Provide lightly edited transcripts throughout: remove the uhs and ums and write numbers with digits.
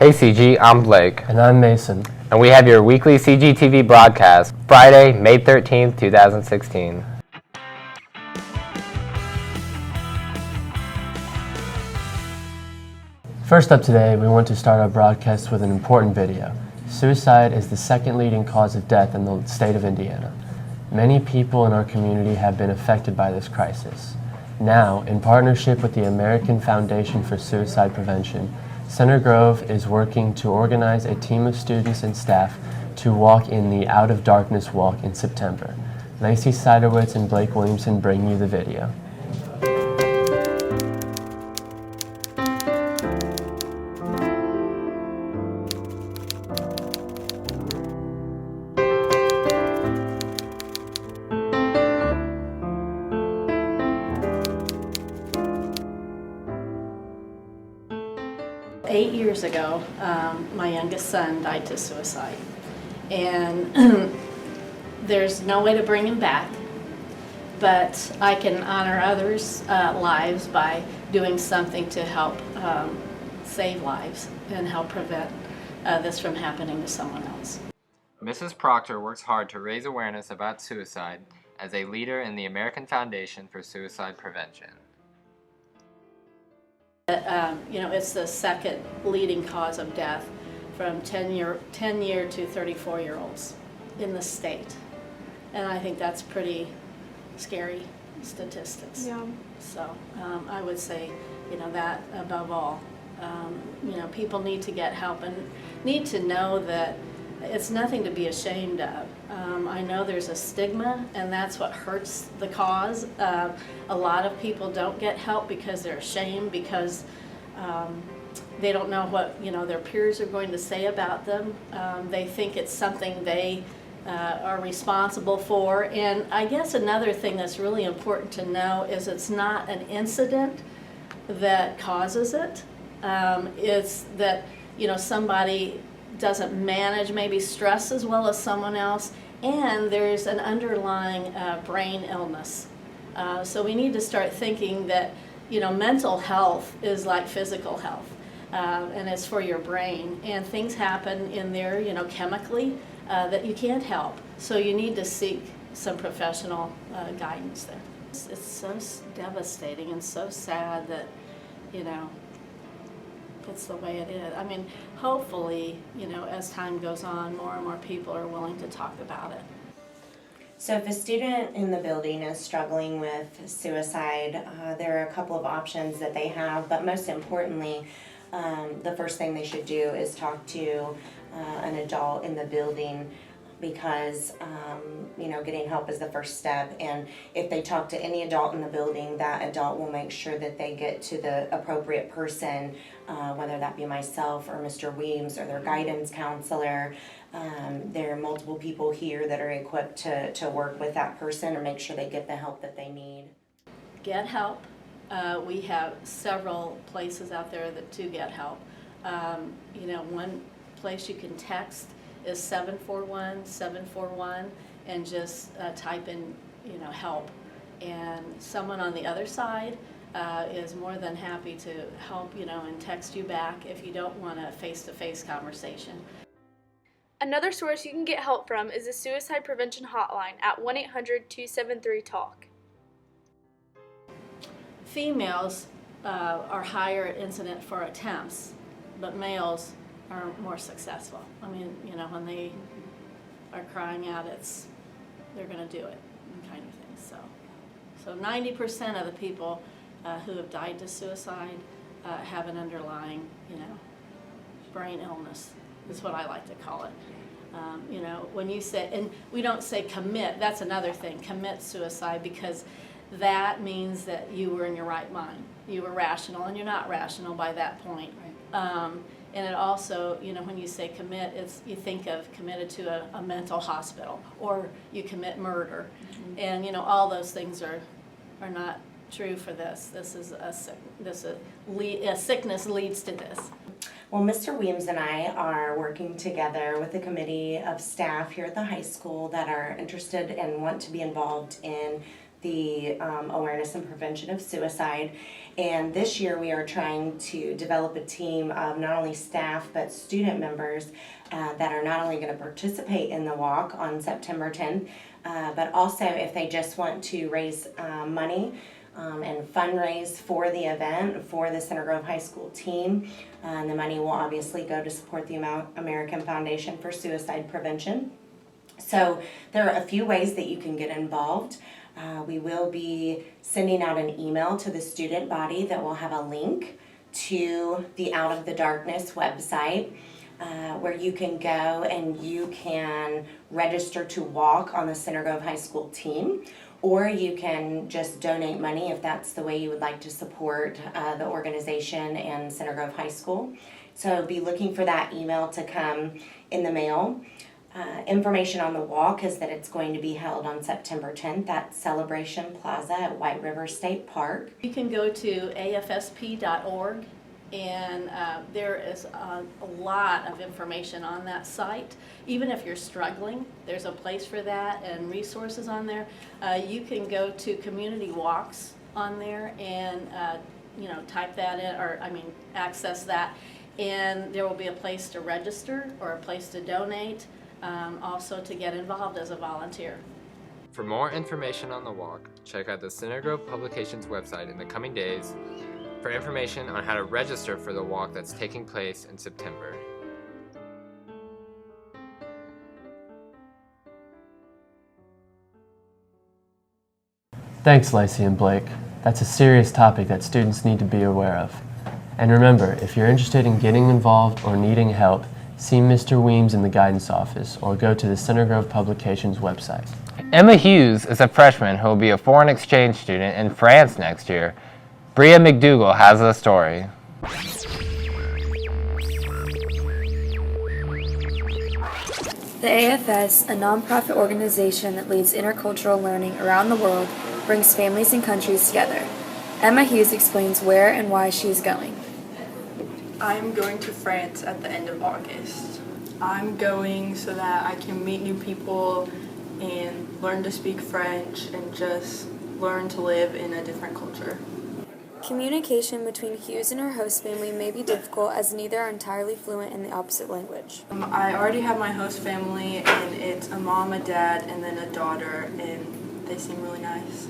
Hey CG, I'm Blake. And I'm Mason. And we have your weekly CGTV broadcast, Friday, May 13th, 2016. First up today, we want to start our broadcast with an important video. Suicide is the second leading cause of death in the state of Indiana. Many people in our community have been affected by this crisis. Now, in partnership with the American Foundation for Suicide Prevention, Center Grove is working to organize a team of students and staff to walk in the Out of Darkness Walk in September. Lacey Siderwitz and Blake Williamson bring you the video. Eight years ago, my youngest son died to suicide, and there's no way to bring him back, but I can honor others' lives by doing something to help save lives and help prevent this from happening to someone else. Mrs. Proctor works hard to raise awareness about suicide as a leader in the American Foundation for Suicide Prevention. It's the second leading cause of death from 10-year to 34-year-olds in the state. And I think that's pretty scary statistics. Yeah. So I would say, that above all, people need to get help and need to know that it's nothing to be ashamed of. I know there's a stigma, and that's what hurts the cause. A lot of people don't get help because they're ashamed, because they don't know what their peers are going to say about them. They think it's something they are responsible for. And I guess another thing that's really important to know is it's not an incident that causes it. It's that somebody doesn't manage maybe stress as well as someone else, and there's an underlying brain illness. So we need to start thinking that mental health is like physical health, and it's for your brain, and things happen in there chemically that you can't help. So you need to seek some professional guidance there. It's so devastating and so sad that it's the way it is. I mean, hopefully, as time goes on, more and more people are willing to talk about it. So if a student in the building is struggling with suicide, there are a couple of options that they have, but most importantly, the first thing they should do is talk to an adult in the building, because getting help is the first step. And if they talk to any adult in the building, that adult will make sure that they get to the appropriate person, whether that be myself or Mr. Weems or their guidance counselor. There are multiple people here that are equipped to work with that person or make sure they get the help that they need. Get help. We have several places out there to get help. One place you can text is 741-741, and just type in help, and someone on the other side is more than happy to help and text you back if you don't want a face-to-face conversation. Another source you can get help from is the Suicide Prevention Hotline at 1-800-273-TALK. Females are higher incident for attempts, but males are more successful. I mean, when they are crying out, they're going to do it, kind of thing. So 90% of the people who have died to suicide have an underlying, brain illness. Is what I like to call it. When you say, and we don't say commit. That's another thing. Commit suicide, because that means that you were in your right mind. You were rational, and you're not rational by that point. Right. And it also, when you say commit, you think of committed to a mental hospital, or you commit murder. Mm-hmm. And all those things are not true for this. This is a sickness leads to this. Well, Mr. Weems and I are working together with a committee of staff here at the high school that are interested and want to be involved in the awareness and prevention of suicide. And this year we are trying to develop a team of not only staff but student members that are not only going to participate in the walk on September 10th, but also if they just want to raise money and fundraise for the event for the Center Grove High School team. And the money will obviously go to support the American Foundation for Suicide Prevention. So there are a few ways that you can get involved. We will be sending out an email to the student body that will have a link to the Out of the Darkness website where you can go and you can register to walk on the Center Grove High School team, or you can just donate money if that's the way you would like to support the organization and Center Grove High School. So be looking for that email to come in the mail. Information on the walk is that it's going to be held on September 10th at Celebration Plaza at White River State Park. You can go to afsp.org, and there is a lot of information on that site. Even if you're struggling, there's a place for that and resources on there. You can go to community walks on there and type that in, or access that, and there will be a place to register or a place to donate. Also to get involved as a volunteer. For more information on the walk, check out the Center Grove Publications website in the coming days for information on how to register for the walk that's taking place in September. Thanks, Lacey and Blake. That's a serious topic that students need to be aware of. And remember, if you're interested in getting involved or needing help, see Mr. Weems in the guidance office or go to the Center Grove Publications website. Emma Hughes is a freshman who will be a foreign exchange student in France next year. Bria McDougall has the story. The AFS, a nonprofit organization that leads intercultural learning around the world, brings families and countries together. Emma Hughes explains where and why she is going. I'm going to France at the end of August. I'm going so that I can meet new people and learn to speak French and just learn to live in a different culture. Communication between Hughes and her host family may be difficult as neither are entirely fluent in the opposite language. I already have my host family, and it's a mom, a dad, and then a daughter, and they seem really nice.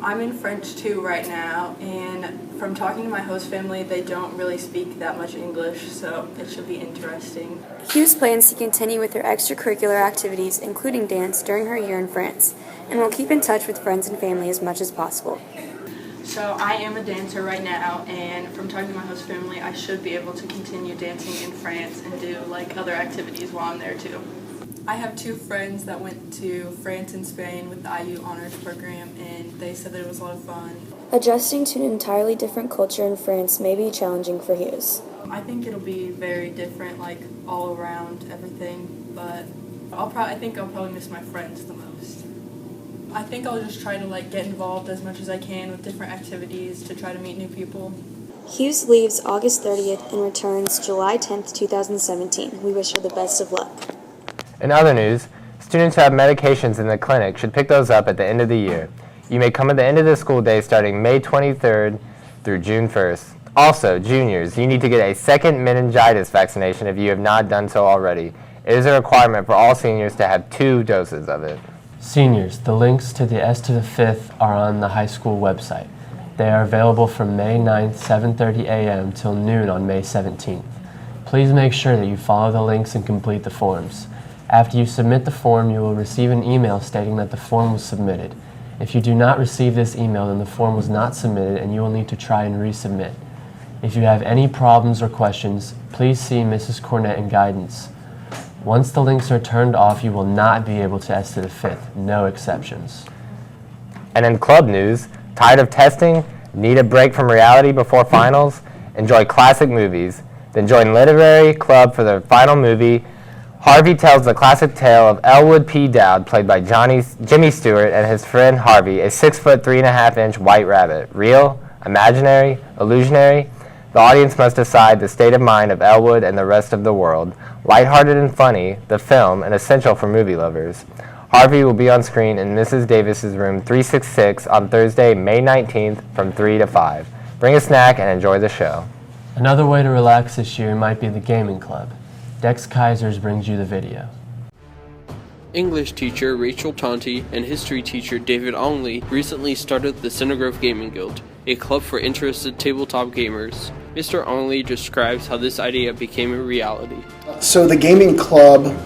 I'm in French 2 right now, and from talking to my host family, they don't really speak that much English, so it should be interesting. Hughes plans to continue with her extracurricular activities, including dance, during her year in France, and will keep in touch with friends and family as much as possible. So I am a dancer right now, and from talking to my host family, I should be able to continue dancing in France and do other activities while I'm there too. I have 2 friends that went to France and Spain with the IU honors program, and they said that it was a lot of fun. Adjusting to an entirely different culture in France may be challenging for Hughes. I think it'll be very different, all around everything, but I think I'll probably miss my friends the most. I think I'll just try to get involved as much as I can with different activities to try to meet new people. Hughes leaves August 30th and returns July 10th, 2017. We wish her the best of luck. In other news, students who have medications in the clinic should pick those up at the end of the year. You may come at the end of the school day starting May 23rd through June 1st. Also, juniors, you need to get a second meningitis vaccination if you have not done so already. It is a requirement for all seniors to have 2 doses of it. Seniors, the links to the S to the 5th are on the high school website. They are available from May 9th, 7:30 a.m. till noon on May 17th. Please make sure that you follow the links and complete the forms. After you submit the form, you will receive an email stating that the form was submitted. If you do not receive this email, then the form was not submitted and you will need to try and resubmit. If you have any problems or questions, please see Mrs. Cornett in guidance. Once the links are turned off, you will not be able to S to the 5th, no exceptions. And in club news, tired of testing? Need a break from reality before finals? Enjoy classic movies. Then join Literary Club for their final movie. Harvey tells the classic tale of Elwood P. Dowd, played by Jimmy Stewart, and his friend Harvey, a 6-foot, 3.5-inch white rabbit. Real? Imaginary? Illusionary? The audience must decide the state of mind of Elwood and the rest of the world. Lighthearted and funny, the film, and essential for movie lovers. Harvey will be on screen in Mrs. Davis's room 366 on Thursday, May 19th from 3 to 5. Bring a snack and enjoy the show. Another way to relax this year might be the gaming club. Dex Kaisers brings you the video. English teacher Rachel Tonti and history teacher David Ongley recently started the Center Grove Gaming Guild, a club for interested tabletop gamers. Mr. Ongley describes how this idea became a reality. So the gaming club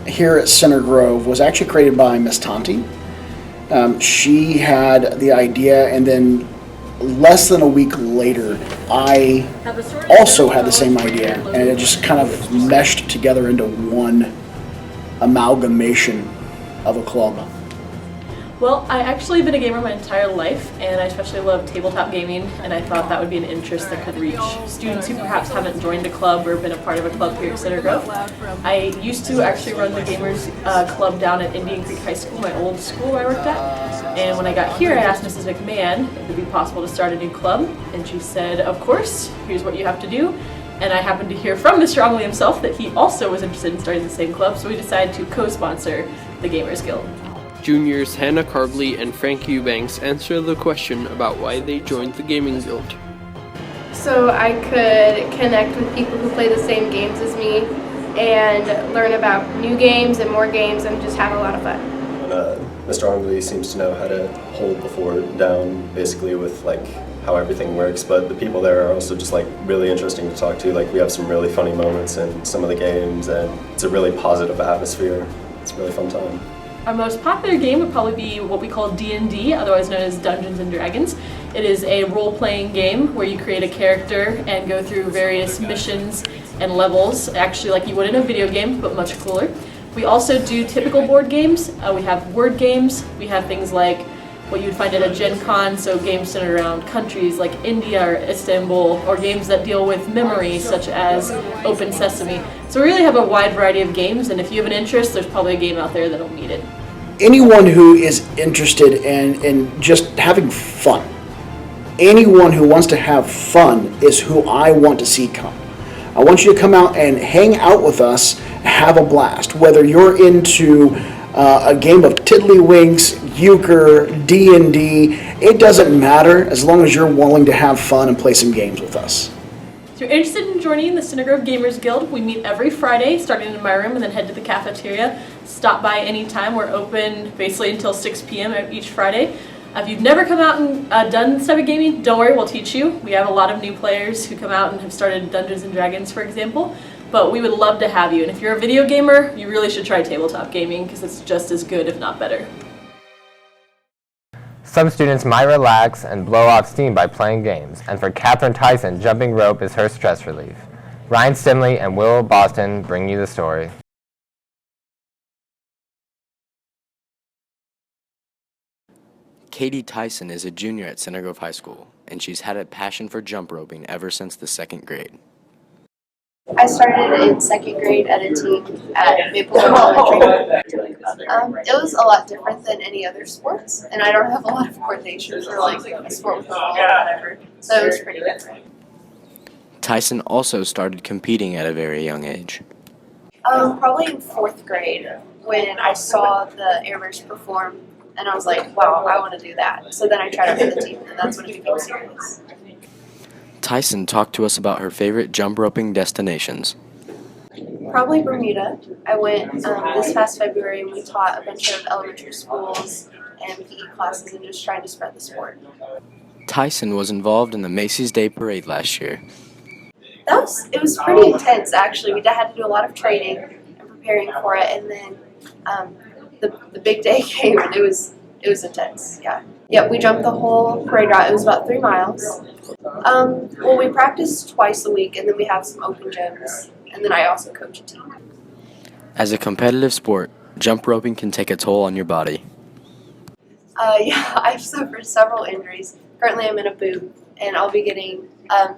here at Center Grove was actually created by Miss Tonti. She had the idea, and then less than a week later, I also had the same idea, and it just kind of meshed together into one amalgamation of a club. Well, I actually been a gamer my entire life, and I especially love tabletop gaming, and I thought that would be an interest that could reach students who perhaps haven't joined a club or been a part of a club here at Center Grove. I used to actually run the Gamers Club down at Indian Creek High School, my old school I worked at, and when I got here I asked Mrs. McMahon if it would be possible to start a new club, and she said, of course, here's what you have to do. And I happened to hear from Mr. Ongley himself that he also was interested in starting the same club, so we decided to co-sponsor the Gamers Guild. Juniors Hannah Carbley and Frank Eubanks answer the question about why they joined the Gaming Guild. So I could connect with people who play the same games as me and learn about new games and more games and just have a lot of fun. Mr. Ongley seems to know how to hold the fort down, basically with like how everything works, but the people there are also just like really interesting to talk to. Like we have some really funny moments in some of the games, and it's a really positive atmosphere. It's a really fun time. Our most popular game would probably be what we call D&D, otherwise known as Dungeons and Dragons. It is a role-playing game where you create a character and go through various missions and levels, actually like you would in a video game, but much cooler. We also do typical board games. We have word games. We have things like what you'd find at a Gen Con, so games centered around countries like India or Istanbul, or games that deal with memory, such as Open Sesame. So we really have a wide variety of games, and if you have an interest, there's probably a game out there that'll meet it. Anyone who is interested in just having fun, anyone who wants to have fun is who I want to see come. I want you to come out and hang out with us, have a blast. Whether you're into a game of tiddlywinks, euchre, D&D, it doesn't matter as long as you're willing to have fun and play some games with us. If you're interested in joining the Center Grove Gamers Guild, we meet every Friday, starting in my room and then head to the cafeteria. Stop by anytime. We're open basically until 6 p.m. each Friday. If you've never come out and done this type of gaming, don't worry, we'll teach you. We have a lot of new players who come out and have started Dungeons and Dragons, for example. But we would love to have you. And if you're a video gamer, you really should try tabletop gaming because it's just as good, if not better. Some students might relax and blow off steam by playing games, and for Catherine Tyson, jumping rope is her stress relief. Ryan Stimley and Will Boston bring you the story. Katie Tyson is a junior at Center Grove High School, and she's had a passion for jump roping ever since the 2nd grade. I started in 2nd grade at a team at Maple Grove Elementary. It was a lot different than any other sports, and I don't have a lot of coordination for like a sport with a ball or whatever, so it was pretty different. Tyson also started competing at a very young age. Probably in 4th grade when I saw the airers perform, and I was like, wow, I want to do that. So then I tried out for the team, and that's when it became serious. Tyson talked to us about her favorite jump roping destinations. Probably Bermuda. I went this past February and we taught a bunch of elementary schools and PE classes and just tried to spread the sport. Tyson was involved in the Macy's Day Parade last year. It was pretty intense actually. We had to do a lot of training and preparing for it, and then the big day came and it was intense, yeah. Yep, we jumped the whole parade route. It was about 3 miles. Well, we practice twice a week, and then we have some open gyms, and then I also coach a team. As a competitive sport, jump roping can take a toll on your body. Yeah, I've suffered several injuries. Currently, I'm in a boot, and I'll be getting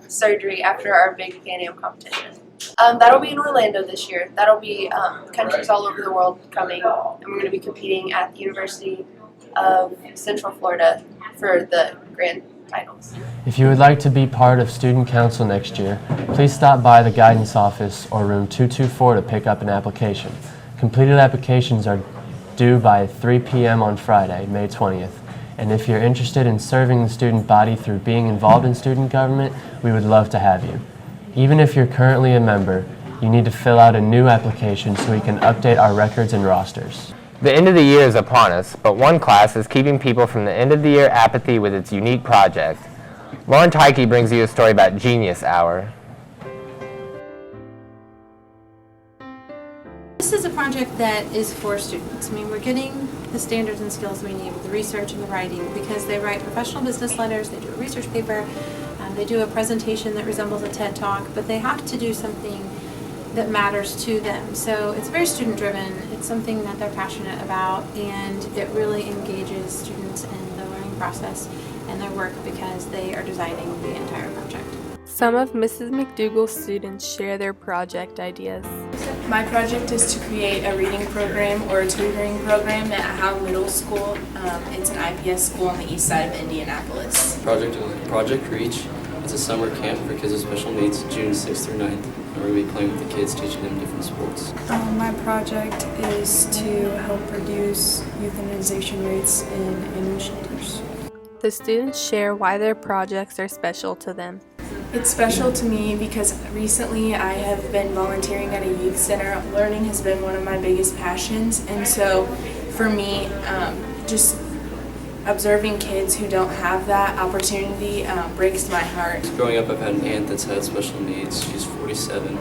surgery after our big Pan Am competition. That'll be in Orlando this year. That'll be countries all over the world coming, and we're going to be competing at the University of Central Florida for the grand titles. If you would like to be part of Student Council next year, please stop by the guidance office or room 224 to pick up an application. Completed applications are due by 3 p.m. on Friday, May 20th. And if you're interested in serving the student body through being involved in student government, we would love to have you. Even if you're currently a member, you need to fill out a new application so we can update our records and rosters. The end of the year is upon us, but one class is keeping people from the end of the year apathy with its unique project. Lauren Tyke brings you a story about Genius Hour. This is a project that is for students. I mean, we're getting the standards and skills we need with the research and the writing because they write professional business letters, they do a research paper, they do a presentation that resembles a TED Talk, but they have to do something that matters to them. So it's very student driven, it's something that they're passionate about, and it really engages students in the learning process and their work because they are designing the entire project. Some of Mrs. McDougall's students share their project ideas. My project is to create a reading program or a tutoring program at Howe Middle School. It's an IPS school on the east side of Indianapolis. Project Reach. It's a summer camp for kids with special needs, June 6th through 9th. And we're going to be playing with the kids, teaching them different sports. My project is to help reduce euthanization rates in animal shelters. The students share why their projects are special to them. It's special to me because recently I have been volunteering at a youth center. Learning has been one of my biggest passions, and so for me, just observing kids who don't have that opportunity breaks my heart. Growing up, I've had an aunt that's had special needs. She's 47,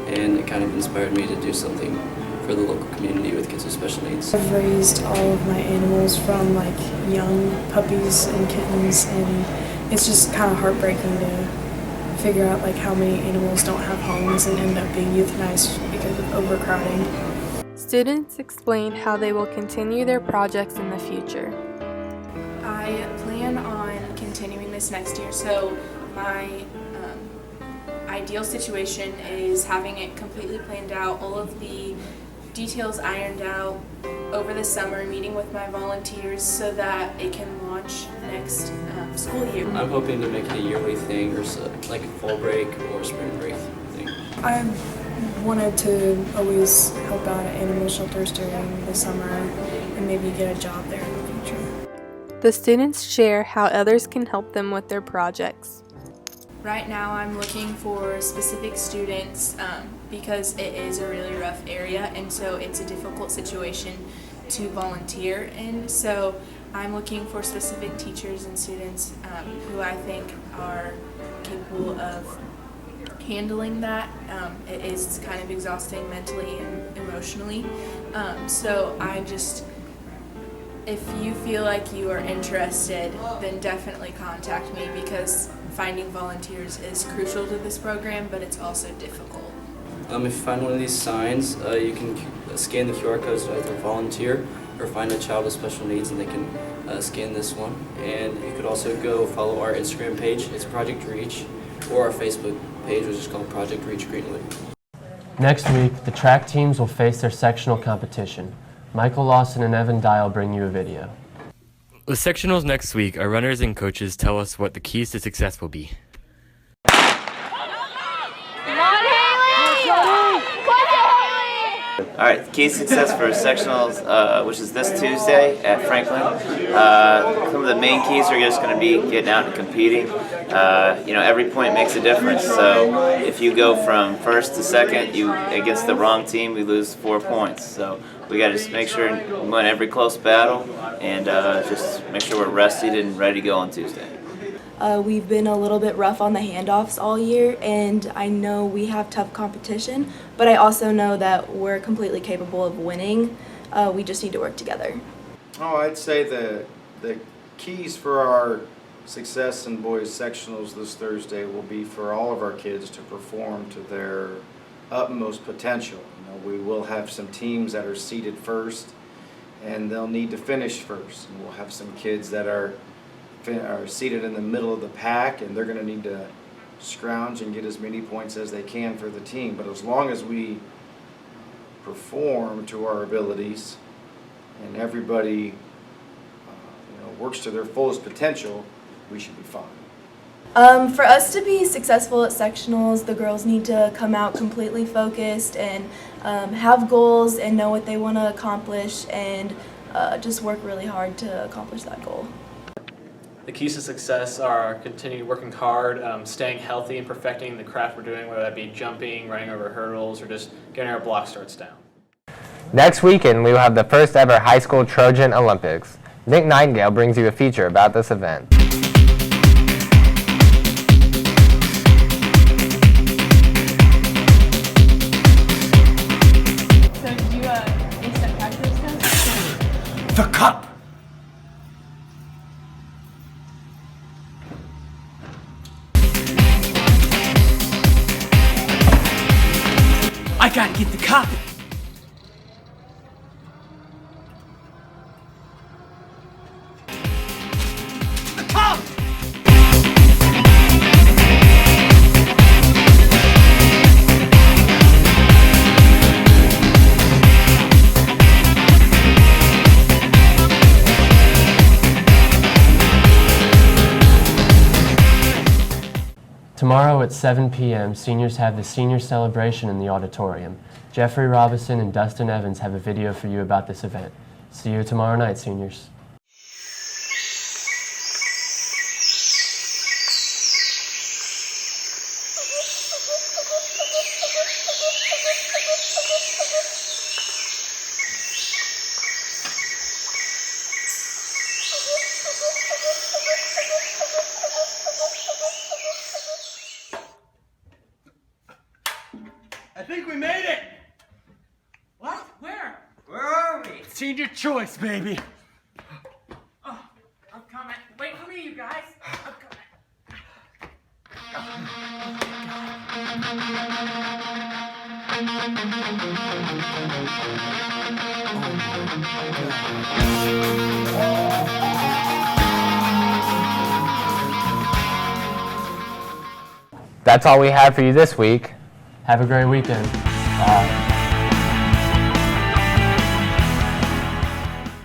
and it kind of inspired me to do something for the local community with kids with special needs. I've raised all of my animals from like young puppies and kittens, and it's just kind of heartbreaking to figure out like how many animals don't have homes and end up being euthanized because of overcrowding. Students explain how they will continue their projects in the future. I plan on continuing this next year, so my ideal situation is having it completely planned out, all of the details ironed out over the summer, meeting with my volunteers so that it can launch next school year. I'm hoping to make it a yearly thing, or like a fall break or spring break thing. I wanted to always help out at animal shelters during the summer and maybe get a job there in the future. The students share how others can help them with their projects. Right now I'm looking for specific students because it is a really rough area, and so it's a difficult situation to volunteer in. So I'm looking for specific teachers and students who I think are capable of handling that. It is kind of exhausting mentally and emotionally. So if you feel like you are interested, then definitely contact me because finding volunteers is crucial to this program, but it's also difficult. If you find one of these signs, you can scan the QR codes to either volunteer or find a child with special needs, and they can scan this one. And you could also go follow our Instagram page, it's Project Reach, or our Facebook page, which is called Project Reach Greenwood. Next week, the track teams will face their sectional competition. Michael Lawson and Evan Dial bring you a video. With sectionals next week, our runners and coaches tell us what the keys to success will be. All right, the key to success for sectionals, which is this Tuesday at Franklin. Some of the main keys are just going to be getting out and competing. Every point makes a difference. So if you go from first to second, against the wrong team, we lose 4 points. So we got to just make sure we win every close battle, and just make sure we're rested and ready to go on Tuesday. We've been a little bit rough on the handoffs all year, and I know we have tough competition, but I also know that we're completely capable of winning. We just need to work together. Oh, I'd say the keys for our success in boys sectionals this Thursday will be for all of our kids to perform to their utmost potential. We will have some teams that are seated first, and they'll need to finish first. And we'll have some kids that are seated in the middle of the pack, and they're going to need to scrounge and get as many points as they can for the team. But as long as we perform to our abilities and everybody works to their fullest potential, we should be fine. For us to be successful at sectionals, the girls need to come out completely focused and have goals and know what they want to accomplish and just work really hard to accomplish that goal. The keys to success are continuing working hard, staying healthy, and perfecting the craft we're doing, whether that be jumping, running over hurdles, or just getting our block starts down. Next weekend, we will have the first ever high school Trojan Olympics. Nick Nightingale brings you a feature about this event. So did you ace that calculus test? The cup! I gotta get the cup! The cup! Tomorrow at 7 p.m., seniors have the senior celebration in the auditorium. Jeffrey Robinson and Dustin Evans have a video for you about this event. See you tomorrow night, seniors. I think we made it! What? Where? Where are we? Senior choice, baby! Oh, I'm coming. Wait for me, you guys! I'm That's all we have for you this week. Have a great weekend. Bye.